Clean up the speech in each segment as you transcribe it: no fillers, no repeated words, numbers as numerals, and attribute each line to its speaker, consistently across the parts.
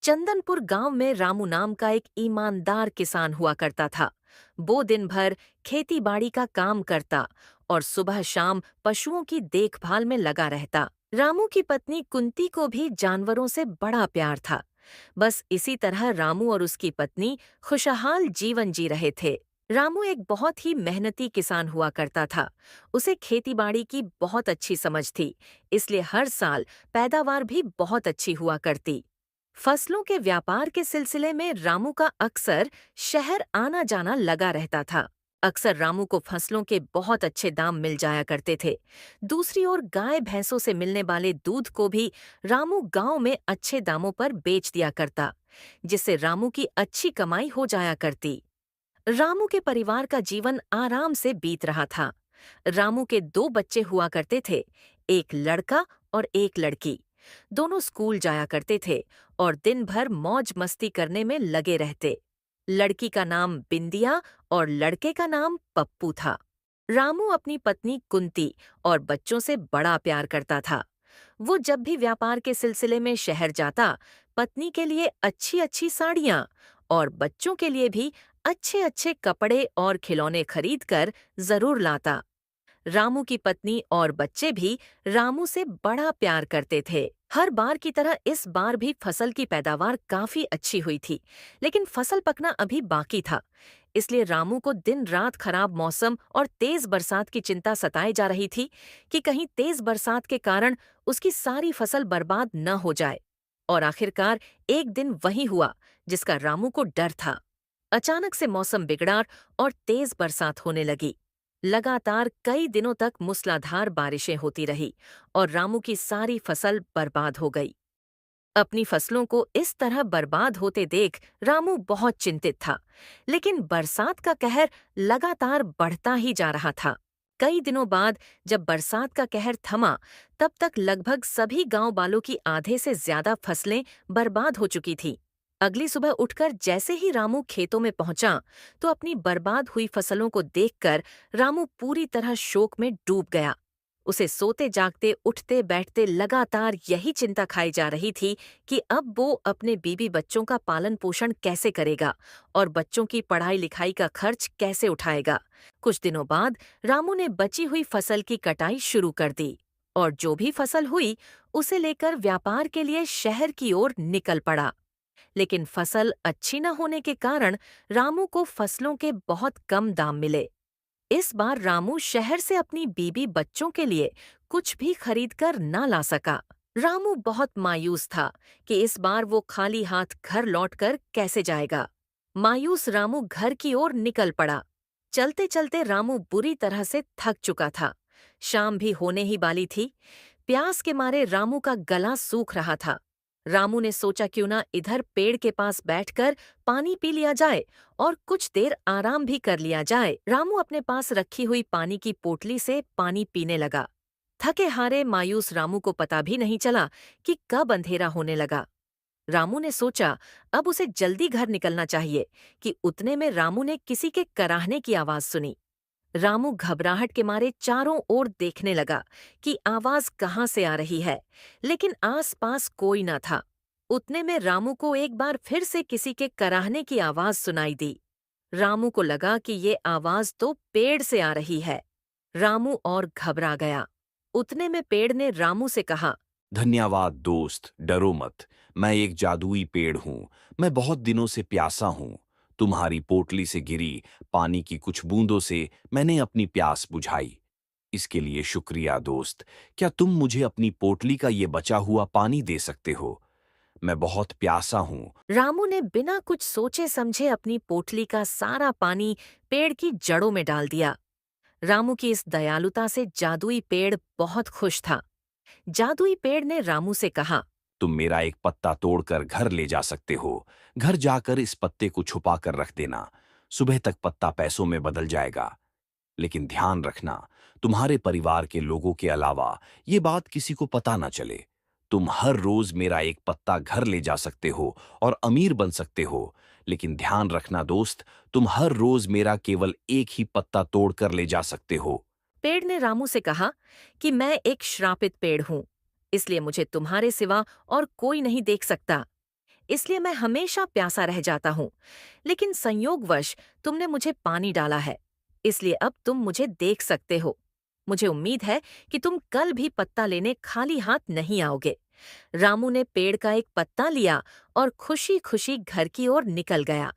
Speaker 1: चंदनपुर गांव में रामू नाम का एक ईमानदार किसान हुआ करता था। वो दिन भर खेती बाड़ी का काम करता और सुबह शाम पशुओं की देखभाल में लगा रहता। रामू की पत्नी कुंती को भी जानवरों से बड़ा प्यार था। बस इसी तरह रामू और उसकी पत्नी खुशहाल जीवन जी रहे थे। रामू एक बहुत ही मेहनती किसान हुआ करता था। उसे खेतीबाड़ी की बहुत अच्छी समझ थी, इसलिए हर साल पैदावार भी बहुत अच्छी हुआ करती। फसलों के व्यापार के सिलसिले में रामू का अक्सर शहर आना जाना लगा रहता था। अक्सर रामू को फसलों के बहुत अच्छे दाम मिल जाया करते थे। दूसरी ओर गाय भैंसों से मिलने वाले दूध को भी रामू गांव में अच्छे दामों पर बेच दिया करता, जिससे रामू की अच्छी कमाई हो जाया करती। रामू के परिवार का जीवन आराम से बीत रहा था। रामू के दो बच्चे हुआ करते थे, एक लड़का और एक लड़की। दोनों स्कूल जाया करते थे और दिन भर मौज मस्ती करने में लगे रहते। लड़की का नाम बिंदिया और लड़के का नाम पप्पू था। रामू अपनी पत्नी कुंती और बच्चों से बड़ा प्यार करता था। वो जब भी व्यापार के सिलसिले में शहर जाता, पत्नी के लिए अच्छी अच्छी साड़ियाँ और बच्चों के लिए भी अच्छे अच्छे कपड़े और खिलौने खरीदकर जरूर लाता। रामू की पत्नी और बच्चे भी रामू से बड़ा प्यार करते थे। हर बार की तरह इस बार भी फसल की पैदावार काफी अच्छी हुई थी, लेकिन फसल पकना अभी बाकी था। इसलिए रामू को दिन रात खराब मौसम और तेज बरसात की चिंता सताए जा रही थी कि कहीं तेज बरसात के कारण उसकी सारी फसल बर्बाद न हो जाए। और आखिरकार एक दिन वही हुआ जिसका रामू को डर था। अचानक से मौसम बिगड़ा और तेज बरसात होने लगी। लगातार कई दिनों तक मूसलाधार बारिशें होती रही और रामू की सारी फसल बर्बाद हो गई। अपनी फसलों को इस तरह बर्बाद होते देख रामू बहुत चिंतित था, लेकिन बरसात का कहर लगातार बढ़ता ही जा रहा था। कई दिनों बाद जब बरसात का कहर थमा, तब तक लगभग सभी गांव वालों की आधे से ज्यादा फसलें बर्बाद हो चुकी थीं। अगली सुबह उठकर जैसे ही रामू खेतों में पहुंचा, तो अपनी बर्बाद हुई फसलों को देखकर रामू पूरी तरह शोक में डूब गया। उसे सोते जागते उठते बैठते लगातार यही चिंता खाई जा रही थी कि अब वो अपने बीबी बच्चों का पालन पोषण कैसे करेगा और बच्चों की पढ़ाई लिखाई का खर्च कैसे उठाएगा। कुछ दिनों बाद रामू ने बची हुई फसल की कटाई शुरू कर दी और जो भी फसल हुई उसे लेकर व्यापार के लिए शहर की ओर निकल पड़ा। लेकिन फसल अच्छी न होने के कारण रामू को फसलों के बहुत कम दाम मिले। इस बार रामू शहर से अपनी बीबी बच्चों के लिए कुछ भी खरीद कर न ला सका। रामू बहुत मायूस था कि इस बार वो खाली हाथ घर लौटकर कैसे जाएगा। मायूस रामू घर की ओर निकल पड़ा। चलते चलते रामू बुरी तरह से थक चुका था। शाम भी होने ही वाली थी। प्यास के मारे रामू का गला सूख रहा था। रामू ने सोचा क्यों ना इधर पेड़ के पास बैठकर पानी पी लिया जाए और कुछ देर आराम भी कर लिया जाए। रामू अपने पास रखी हुई पानी की पोटली से पानी पीने लगा। थके हारे मायूस रामू को पता भी नहीं चला कि कब अंधेरा होने लगा। रामू ने सोचा अब उसे जल्दी घर निकलना चाहिए कि उतने में रामू ने किसी के कराहने की आवाज सुनी। रामू घबराहट के मारे चारों ओर देखने लगा कि आवाज कहाँ से आ रही है, लेकिन आसपास कोई न था। उतने में रामू को एक बार फिर से किसी के कराहने की आवाज सुनाई दी। रामू को लगा कि ये आवाज तो पेड़ से आ रही है। रामू और घबरा गया। उतने में पेड़ ने रामू से कहा,
Speaker 2: धन्यवाद दोस्त, डरो मत। मैं एक जादुई पेड़ हूँ। मैं बहुत दिनों से प्यासा हूँ। तुम्हारी पोटली से गिरी पानी की कुछ बूंदों से मैंने अपनी प्यास बुझाई। इसके लिए शुक्रिया दोस्त। क्या तुम मुझे अपनी पोटली का ये बचा हुआ पानी दे सकते हो? मैं बहुत प्यासा हूँ।
Speaker 1: रामू ने बिना कुछ सोचे समझे अपनी पोटली का सारा पानी पेड़ की जड़ों में डाल दिया। रामू की इस दयालुता से जादुई पेड़ बहुत खुश था। जादुई पेड़ ने रामू से कहा,
Speaker 2: तुम मेरा एक पत्ता तोड़कर घर ले जा सकते हो। घर जाकर इस पत्ते को छुपा कर रख देना। सुबह तक पत्ता पैसों में बदल जाएगा। लेकिन ध्यान रखना, तुम्हारे परिवार के लोगों के अलावा ये बात किसी को पता ना चले। तुम हर रोज मेरा एक पत्ता घर ले जा सकते हो और अमीर बन सकते हो। लेकिन ध्यान रखना दोस्त, तुम हर रोज मेरा केवल एक ही पत्ता तोड़कर ले जा सकते हो।
Speaker 1: पेड़ ने रामू से कहा कि मैं एक श्रापित पेड़ हूँ, इसलिए मुझे तुम्हारे सिवा और कोई नहीं देख सकता। इसलिए मैं हमेशा प्यासा रह जाता हूँ। लेकिन संयोगवश तुमने मुझे पानी डाला है, इसलिए अब तुम मुझे देख सकते हो। मुझे उम्मीद है कि तुम कल भी पत्ता लेने खाली हाथ नहीं आओगे। रामू ने पेड़ का एक पत्ता लिया और खुशी खुशी घर की ओर निकल गया।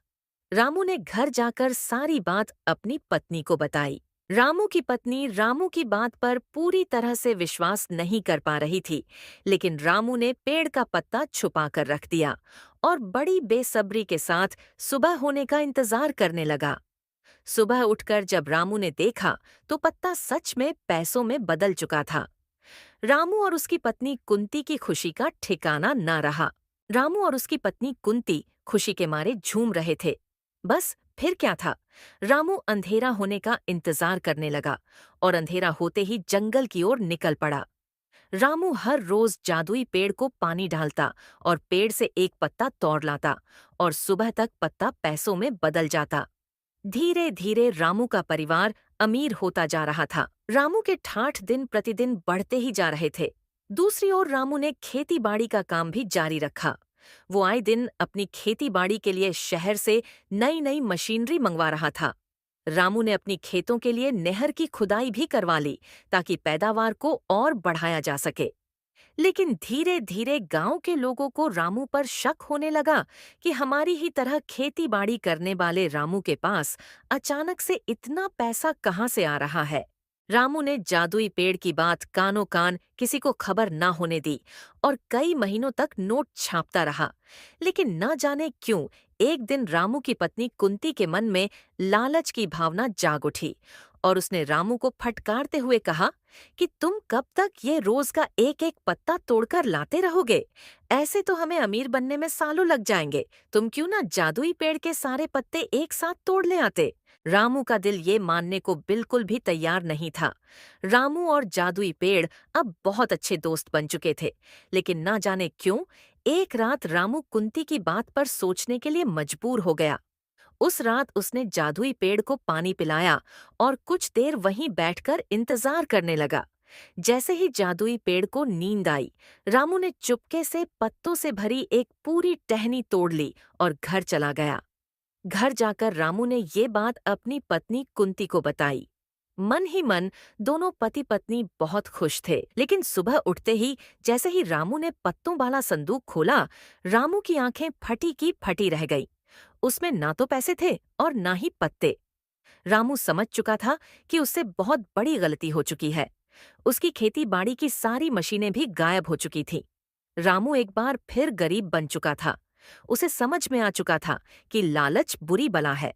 Speaker 1: रामू ने घर जाकर सारी बात अपनी पत्नी को बताई। रामू की पत्नी रामू की बात पर पूरी तरह से विश्वास नहीं कर पा रही थी, लेकिन रामू ने पेड़ का पत्ता छुपा कर रख दिया और बड़ी बेसब्री के साथ सुबह होने का इंतजार करने लगा। सुबह उठकर जब रामू ने देखा तो पत्ता सच में पैसों में बदल चुका था। रामू और उसकी पत्नी कुंती की खुशी का ठिकाना ना रहा। रामू और उसकी पत्नी कुंती खुशी के मारे झूम रहे थे। बस फिर क्या था? रामू अंधेरा होने का इंतजार करने लगा और अंधेरा होते ही जंगल की ओर निकल पड़ा। रामू हर रोज जादुई पेड़ को पानी डालता और पेड़ से एक पत्ता तोड़ लाता और सुबह तक पत्ता पैसों में बदल जाता। धीरे धीरे रामू का परिवार अमीर होता जा रहा था। रामू के ठाठ दिन प्रतिदिन बढ़ते ही जा रहे थे। दूसरी ओर रामू ने खेती बाड़ी का काम भी जारी रखा। वो आए दिन अपनी खेती बाड़ी के लिए शहर से नई नई मशीनरी मंगवा रहा था। रामू ने अपनी खेतों के लिए नहर की खुदाई भी करवा ली ताकि पैदावार को और बढ़ाया जा सके। लेकिन धीरे धीरे गांव के लोगों को रामू पर शक होने लगा कि हमारी ही तरह खेती बाड़ी करने वाले रामू के पास अचानक से इतना पैसा कहाँ से आ रहा है। रामू ने जादुई पेड़ की बात कानों कान किसी को खबर ना होने दी और कई महीनों तक नोट छापता रहा। लेकिन न जाने क्यों एक दिन रामू की पत्नी कुंती के मन में लालच की भावना जाग उठी और उसने रामू को फटकारते हुए कहा कि तुम कब तक ये रोज का एक एक पत्ता तोड़कर लाते रहोगे? ऐसे तो हमें अमीर बनने में सालों लग जाएंगे। तुम क्यों ना जादुई पेड़ के सारे पत्ते एक साथ तोड़ ले आते? रामू का दिल ये मानने को बिल्कुल भी तैयार नहीं था। रामू और जादुई पेड़ अब बहुत अच्छे दोस्त बन चुके थे, लेकिन ना जाने क्यों एक रात रामू कुंती की बात पर सोचने के लिए मजबूर हो गया। उस रात उसने जादुई पेड़ को पानी पिलाया और कुछ देर वहीं बैठकर इंतजार करने लगा। जैसे ही जादुई पेड़ को नींद आई, रामू ने चुपके से पत्तों से भरी एक पूरी टहनी तोड़ ली और घर चला गया। घर जाकर रामू ने ये बात अपनी पत्नी कुंती को बताई। मन ही मन दोनों पति पत्नी बहुत खुश थे, लेकिन सुबह उठते ही जैसे ही रामू ने पत्तों वाला संदूक खोला, रामू की आंखें फटी की फटी रह गईं। उसमें ना तो पैसे थे और ना ही पत्ते। रामू समझ चुका था कि उससे बहुत बड़ी गलती हो चुकी है। उसकी खेती बाड़ी की सारी मशीनें भी गायब हो चुकी थीं। रामू एक बार फिर गरीब बन चुका था। उसे समझ में आ चुका था कि लालच बुरी बला है।